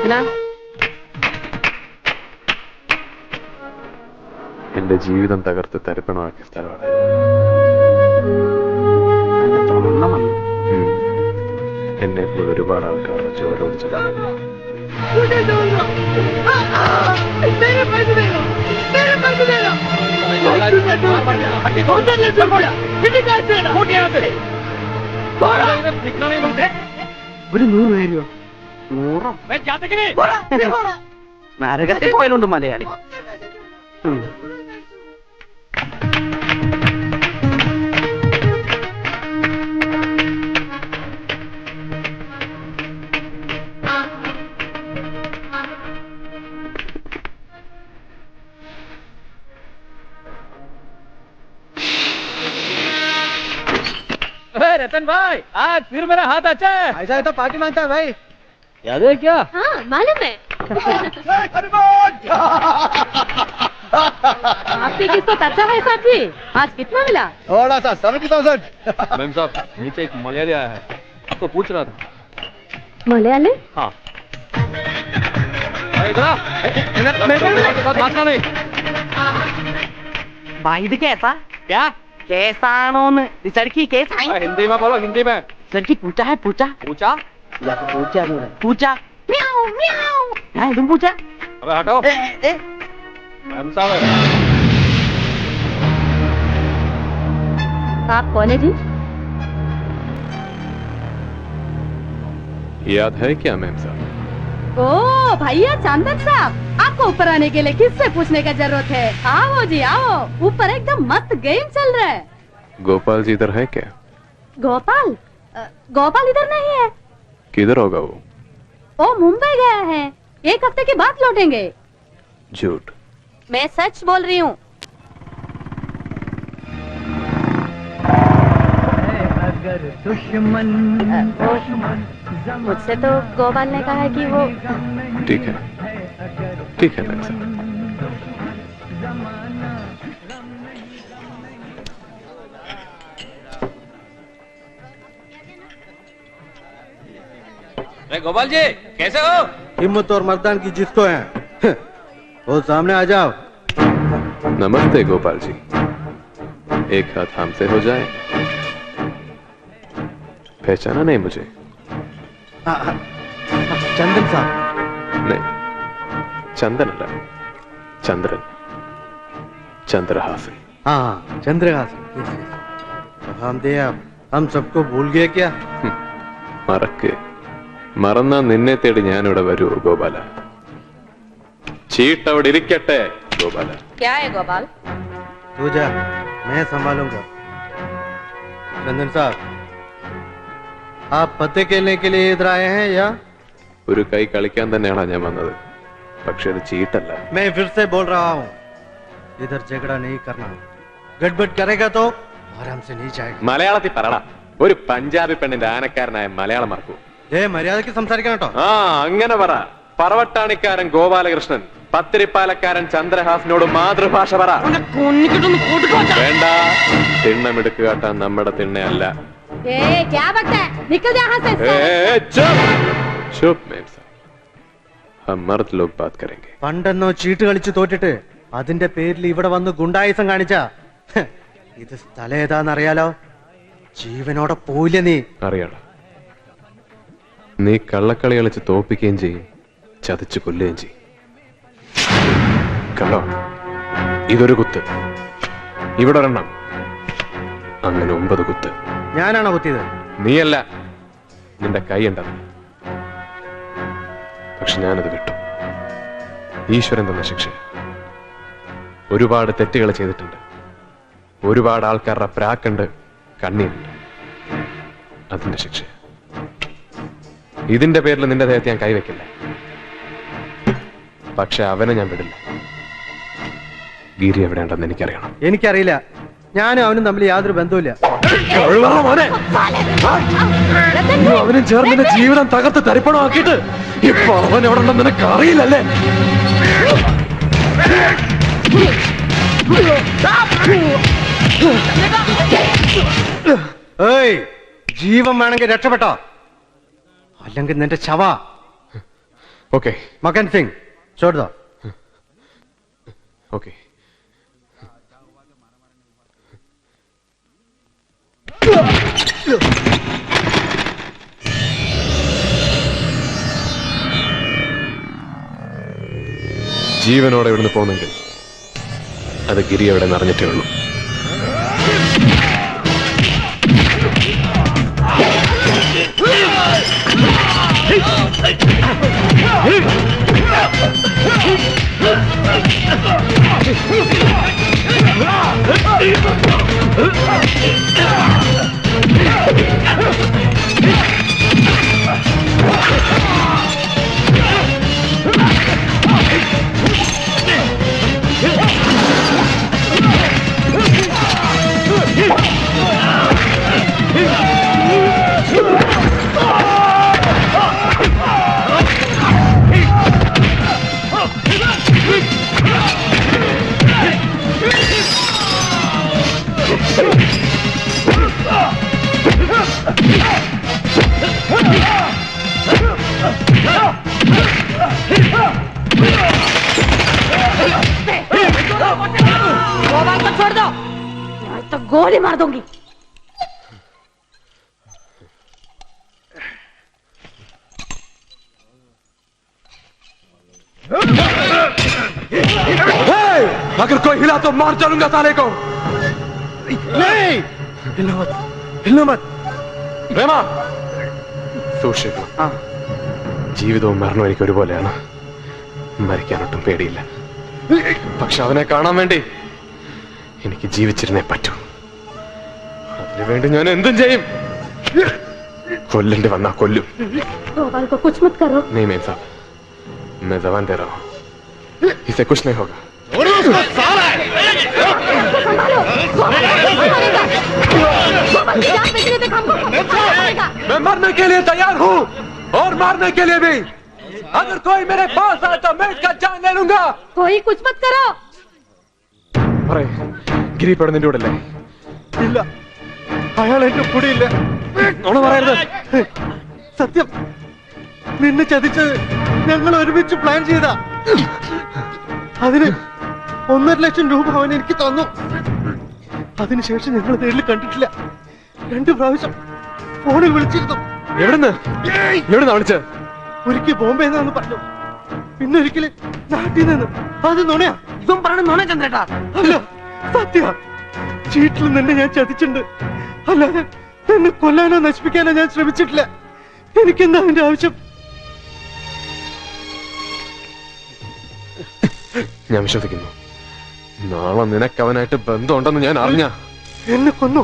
എന്തിനാ? എന്റെ ജീവിതം തകർത്ത് തരിപ്പണമാക്കിയ സ്ഥലമാണ്. എന്നെ ഇപ്പോൾ ഒരുപാട് ആൾക്കാർ ചോരോടിച്ചതാണ്. ഒരു 100 രൂപയോ? 100 നരകത്തിൽ പോയാലുണ്ട് മലയാളി. रतन भाई, आज फिर मेरा हाथ अच्छा है। ऐसा है तो पार्टी मांगता है भाई। याद है क्या? हाँ मालूम है। आपकी किस्मत अच्छा है साहब जी। आज कितना मिला? थोड़ा सा 70,000। मैम साहब, नीचे एक मलयाली आया है, आपको पूछ रहा था। मलयाली? हाँ। भागना नहीं। भाई ഇത് കേസാ? क्या? കേസാണോന്ന്? लड़की केस आई? हिंदी में बोलो, हिंदी में। लड़की पूछा है पूछा? पूछा? या तो पूछा नहीं है। पूछा म्याऊ म्याऊ। हाँ तुम पूछा? अबे हटो। मैम साहब है। आप कौन है जी? याद है क्या मैम साहब? ओ भैया चंदन साहब, आपको ऊपर आने के लिए किससे पूछने का जरूरत है? आओ जी आओ, ऊपर एकदम मस्त गेम चल रहा है। गोपाल जी इधर है क्या? गोपाल? गोपाल इधर नहीं है। किधर होगा वो? वो मुंबई गया है, 1 हफ्ते के बाद लौटेंगे। झूठ। मैं सच बोल रही हूँ। मुझसे तो गोपाल ने कहा है कि वो ठीक है मैम साहब। अरे गोपाल जी, कैसे हो? हिम्मत और मर्दान की जिसको है वो सामने आ जाओ। नमस्ते गोपाल जी, एक हाथ हमसे हो जाए। पहचाना नहीं मुझे? चंदन साहब। नहीं, चंदन अल्लाह, चंद्रन, चंद्रहासन। हाँ चंद्रहासन। हम दे हम सबको भूल गए क्या? മറക്ക് മറന്നാ നിന്നെ തേടി ഞാനിവിടെ വരൂ ഗോപാല. ചീട്ട് അവിടെ ഇരിക്കട്ടെ ഗോപാല. क्या है गोपाल? तू जा, मैं संभालूंगा। चंदन साहब, आप पत्ते खेलने के लिए इधर आए हैं या? ഒരു കൈ കളിക്കാൻ തന്നെയാണ് ഞാൻ വന്നത്, പക്ഷെ അത് ചീട്ടല്ല. मैं फिर से बोल रहा हूँ, इधर झगड़ा नहीं करना। गड़बड़ करेगा तो आराम से नहीं जाएगा। മലയാളത്തിൽ പറടാ. ഒരു പഞ്ചാബി പെണ്ണിന്റെ ആനക്കാരനായ മലയാളം മറക്കൂ. മര്യാദയ്ക്ക് സംസാരിക്കണം കേട്ടോ. ആ അങ്ങനെ പറ. പറവട്ടാണിക്കാരൻ ഗോപാലകൃഷ്ണൻ പത്തിരിപ്പാലക്കാരൻ ചന്ദ്രഹാസനോട് മാതൃഭാഷ പറ. വേണ്ട, തിണ്ണമെടുക്ക് കാട്ടാൻ നമ്മുടെ തിണ്ണയല്ല. പണ്ടെന്നോ ചീട്ട് കളിച്ച് തോറ്റിട്ട് അതിന്റെ പേരിൽ ഇവിടെ വന്ന് ഗുണ്ടായുസം കാണിച്ച ഇത് സ്ഥലം ഏതാന്നറിയാലോ? ജീവനോടെ പോയില്ല. നീ അറിയാലോ, നീ കള്ളക്കളി കളിച്ച് തോപ്പിക്കുകയും ചെയ്യും, ചതിച്ചു കൊല്ലുകയും ചെയ്യും. കണ്ടോ, ഇതൊരു കുത്ത്, ഇവിടെ ഒരെണ്ണം, അങ്ങനെ 9 കുത്ത്. ഞാനാണോ കുത്തിയത്? നീയല്ല, നിന്റെ കൈ ഉണ്ടത്. പക്ഷെ ഞാനത് വിട്ടു. ഈശ്വരൻ തന്ന ശിക്ഷ. ഒരുപാട് തെറ്റുകൾ ചെയ്തിട്ടുണ്ട്, ഒരുപാട് ആൾക്കാരുടെ പ്രാക്കുണ്ട്, കണ്ണീരുണ്ട്. അതിന്റെ ശിക്ഷ. ഇതിന്റെ പേരിൽ നിന്റെ ദേഹത്ത് ഞാൻ കൈവയ്ക്കില്ല, പക്ഷെ അവനെ ഞാൻ വിടില്ല. ഗിരി എവിടെയുണ്ടെന്ന് എനിക്കറിയണം. എനിക്കറിയില്ല. ഞാനും അവനും തമ്മിൽ യാതൊരു ബന്ധവുമില്ല. അവനും ചേർന്ന് ജീവിതം തകർത്ത് തരിപ്പണമാക്കിയിട്ട് ഇപ്പൊ അവൻ എവിടെ ഉണ്ടെന്ന് നിനക്ക് അറിയില്ലല്ലേ? ജീവൻ വേണമെങ്കിൽ രക്ഷപ്പെട്ടോ, അല്ലെങ്കിൽ നിന്റെ ശവ. ओके मकन सिंह छोड़ दो। ओके ജീവനോടെ ഇവിടുന്ന് പോകുന്നെങ്കിൽ അത് ഗിരി അവിടെ നിറഞ്ഞിട്ടേ ഉള്ളൂ. छोड़ दो, तो गोली मार दूंगी। अगर कोई हिला तो मार चलूंगा साले को। नहीं, हिलना मत। പ്രേമ സൂക്ഷിക്കണം. ജീവിതവും മരണവും എനിക്ക് ഒരുപോലെയാണ്. മരിക്കാനൊട്ടും പേടിയില്ല. പക്ഷെ അവനെ കാണാൻ വേണ്ടി എനിക്ക് ജീവിച്ചിരുന്നേ പറ്റൂ. അതിനുവേണ്ടി ഞാൻ എന്തും ചെയ്യും. കൊല്ലേണ്ടി വന്നാ കൊല്ലും. गोपाल को कुछ मत करो। नहीं मेम साहब, मैं जबान दे रहा हूँ, इसे कुछ नहीं होगा. मैं मरने के लिए तैयार हूँ और मारने के लिए भी. अगर कोई मेरे पास आए तो मैं इसका जान ले लूंगा. कोई कुछ मत करो. ഗിരി ഇവിടെ നിന്റെ കൂടെ അല്ലേ? ഇല്ല, അയാൾ എന്റെ കൂടെ ഇല്ല. ഒന്ന് പറയരുത്. സത്യം, നിന്നെ ചതിച്ചത് ഞങ്ങൾ ഒരുമിച്ച് പ്ലാൻ ചെയ്താ. അതിന് 1.5 ലക്ഷം രൂപ അവൻ എനിക്ക് തന്നു. അതിനുശേഷം ഞങ്ങൾ നേരിൽ കണ്ടിട്ടില്ല. 2 പ്രാവശ്യം ഫോണിൽ വിളിച്ചിരുന്നു. എവിടുന്ന് വിളിച്ചത്? ഒരിക്കൽ ബോംബെന്നാന്ന് പറഞ്ഞു, പിന്നെ ഒരിക്കല് നാട്ടിൽ നിന്ന്. അത് നുണയാ. ഇതും പറയണ നുണ ചന്ദ്രേട്ടാ. അല്ല, സത്യ. ചീട്ടിൽ നിന്നെ ഞാൻ ചതിച്ചിട്ടുണ്ട്. അല്ലാതെ എന്നെ കൊല്ലാനോ നശിപ്പിക്കാനോ ഞാൻ ശ്രമിച്ചിട്ടില്ല. എനിക്കെന്താ അതിന്റെ ആവശ്യം? ഞാൻ വിശ്വസിക്കുന്നു. നാളെ നിനക്ക് അവനായിട്ട് ബന്ധമുണ്ടെന്ന് ഞാൻ അറിഞ്ഞ എന്നെ കൊന്നോ?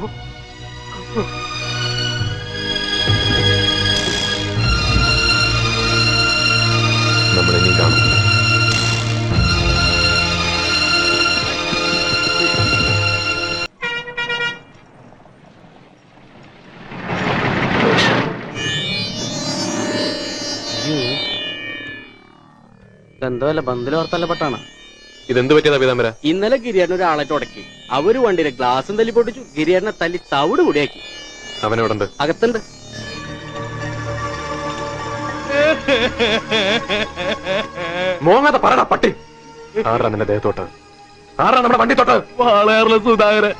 നമ്മളിനി കാണും. എന്തോല്ല ബന്ധുല ഓർത്തല്ലപ്പെട്ടാണ്. ഇതെന്ത് പറ്റിയതാ പീതാംബര? ഇന്നലെ ഗിരിയേട്ടൻ ഒരാളെ ഉടക്കി. അവര് വണ്ടിയിലെ ഗ്ലാസും തല്ലി പൊട്ടിച്ചു. ഗിരിയേട്ടനെ തല്ലി തവിട് കൂടിയാക്കി. അവനെവിടുണ്ട്? അകത്തുണ്ട്. മോങ്ങാതെ പറയടാ പട്ടി. ആരാ നിന്റെ ദേഹത്തോട്ട്? ആരാ നമ്മുടെ വണ്ടി തൊട്ട്? വാളയാറിലെ സുധാകരൻ.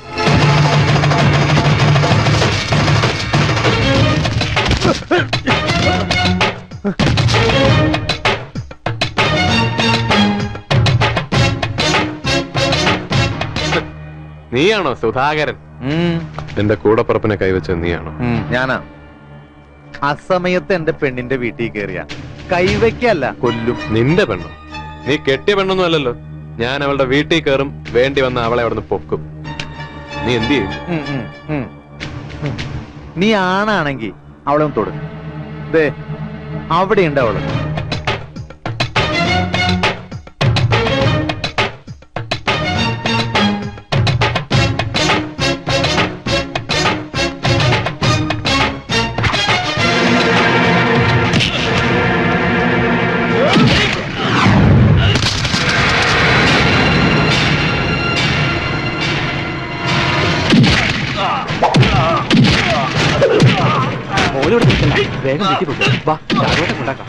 നീയാണോ സുധാകരൻ? എന്റെ കൂടപ്പുറപ്പിനെ കൈവച്ചത് നീയാണോ? ഞാനാ. അസമയത്ത് എന്റെ പെണ്ണിന്റെ വീട്ടിൽ കയറിയ കൈവയ്ക്കല്ല, കൊല്ലും. നിന്റെ പെണ്ണോ? നീ കെട്ടിയ പെണ്ണൊന്നും അല്ലല്ലോ. ഞാൻ അവളുടെ വീട്ടിൽ കയറും, വേണ്ടി വന്ന അവളെ അവിടെ നിന്ന് പൊക്കും. നീ എന്ത് ചെയ്യും? നീ ആണാണെങ്കി അവളെ ഒന്ന് തൊടും. ദേ അവിടെയുണ്ട് അവള്. വേഗം വീട്ടിൽ പോകും. വാ, ചാരോട്ടം ഉണ്ടാക്കാം.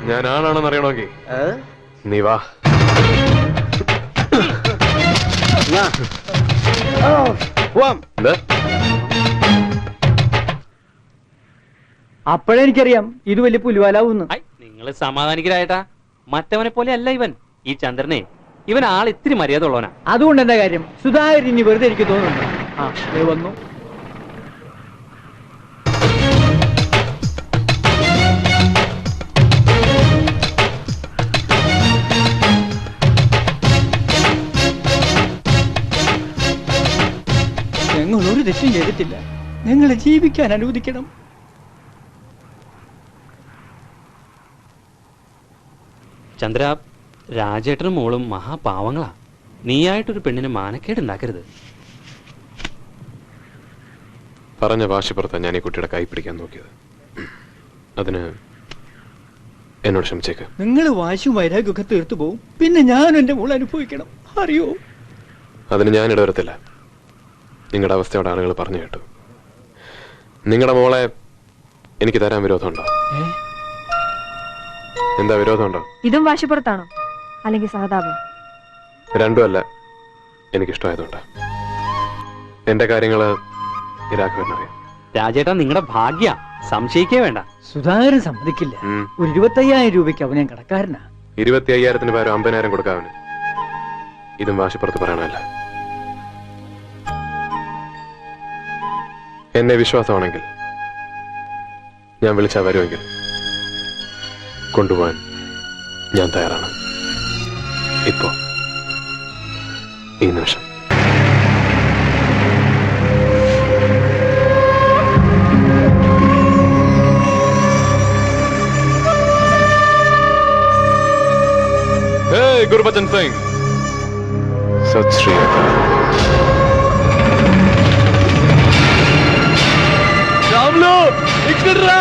ഞാൻ ആണാണെന്ന് അറിയണമെങ്കിൽ നീ വാ. അപ്പോഴെനിക്കറിയാം ഇത് വലിയ പുലിവാലാവുന്നു. നിങ്ങൾ സമാധാനിക്കരായിട്ടാ. മറ്റവനെ പോലെ അല്ല ഇവൻ. ഈ ചന്ദ്രനെ ഇവൻ ആൾ ഇത്തിരി മര്യാദ ഉള്ളവനാ. അതുകൊണ്ട് എന്താ കാര്യം? സുധാകരൻ ഇനി വെറുതെ എനിക്ക് തോന്നുന്നു. വന്നു. ഞങ്ങൾ ഒരു തെറ്റും ചെയ്തിട്ടില്ല. ഞങ്ങളെ ജീവിക്കാൻ അനുവദിക്കണം. ചന്ദ്ര, രാജേട്ടനും മോളും മഹാപാവങ്ങളാ. നീയായിട്ടൊരു പെണ്ണിന് മാനക്കേട് ഉണ്ടാക്കരുത്. പറഞ്ഞ വാശിപ്പുറത്താ ഞാൻ ഈ കുട്ടിയുടെ കൈ പിടിക്കാൻ നോക്കിയത്. അതിന് എന്നോട് ക്ഷമിച്ചേക്ക്. നിങ്ങൾ വാശിയും വൈരാഗ്യമൊക്കെ തീർത്തു പോവും. പിന്നെ ഞാൻ എന്റെ മോൾ അനുഭവിക്കണം. അറിയോ? അതിന് ഞാൻ ഇടവരത്തില്ല. നിങ്ങളുടെ അവസ്ഥയോടെ ആളുകൾ പറഞ്ഞു കേട്ടു. നിങ്ങളുടെ മോളെ എനിക്ക് തരാൻ വിരോധമുണ്ടോ? എന്താ വിരോധമുണ്ടോ? ഇതും വാശിപ്പുറത്താണോ അല്ലെങ്കിൽ സഹതാപം? രണ്ടുമല്ല. എനിക്കിഷ്ടമായതുകൊണ്ട്. എന്റെ കാര്യങ്ങള് രാഘവനറിയാം. രാജേട്ടാ, നിങ്ങളുടെ ഭാഗ്യ, സംശയിക്കേ വേണ്ട. സുധാകരൻ സമ്മതിക്കില്ല. ഒരു 25,000 രൂപയ്ക്ക് അവനെ കടക്കാരനാ. 25,000-ന് പകരം 50,000 കൊടുക്കാവന്. ഇതും വാശിപ്പുറത്ത് പറയണമല്ല. എന്നെ വിശ്വാസമാണെങ്കിൽ ഞാൻ വിളിച്ചാൽ വരുമെങ്കിൽ കൊണ്ടുപോകാൻ ഞാൻ തയ്യാറാണ്. ഇപ്പോ ഈ നിമിഷം. गुरबचन सिंह, सत श्री अकाल। रामलो, इकडे रा।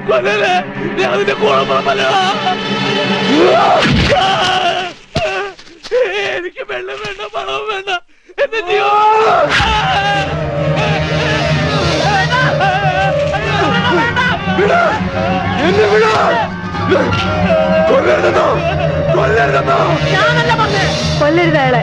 കൊല്ലല്ലേ ഞാൻ അതിന്റെ കൂടപ്പുറമല്ല എനിക്ക് വെള്ളം വേണ്ട പണവും വേണ്ട എന്റെ ജീവ എന്നെ വിടാ കൊല്ലരുതെന്നോ കൊല്ലരുതെന്നോ കൊല്ലരുത് അയാളെ